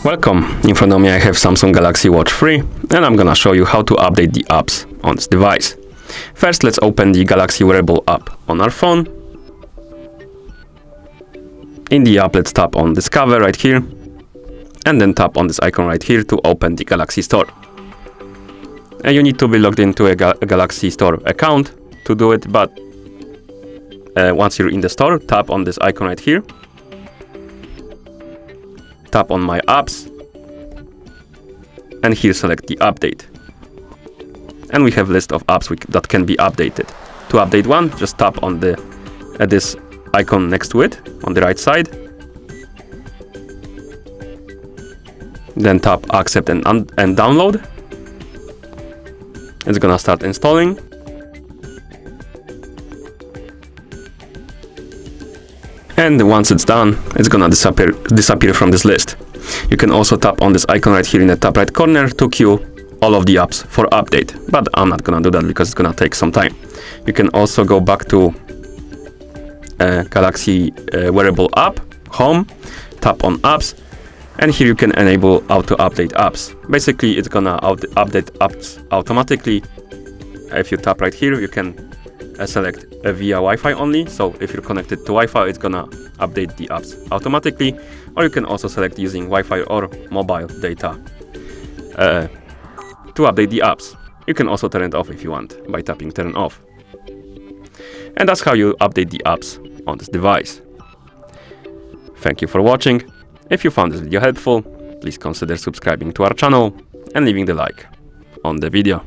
Welcome, in front of me I have Samsung Galaxy Watch 3 and I'm gonna show you how to update the apps on this device. First, let's open the Galaxy Wearable app on our phone. In the app, let's tap on Discover right here and then tap on this icon right here to open the Galaxy Store. And you need to be logged into a Galaxy Store account to do it, but once you're in the store, tap on this icon right here. Tap on My Apps, and here select the update. And we have a list of apps that can be updated. To update one, just tap on this icon next to it on the right side. Then tap Accept and Download. It's gonna start installing. And once it's done, it's gonna disappear from this list. You can also tap on this icon right here in the top right corner to queue all of the apps for update, but I'm not gonna do that because it's gonna take some time. You can also go back to Galaxy Wearable app, Home, tap on Apps, and here you can enable Auto Update Apps. Basically, it's gonna update apps automatically. If you tap right here, you can select via Wi-Fi only, so if you're connected to Wi-Fi, it's gonna update the apps automatically, or you can also select using Wi-Fi or mobile data to update the apps. You can also turn it off if you want by tapping Turn Off. And that's how you update the apps on this device. Thank you for watching. If you found this video helpful, please consider subscribing to our channel and leaving the like on the video.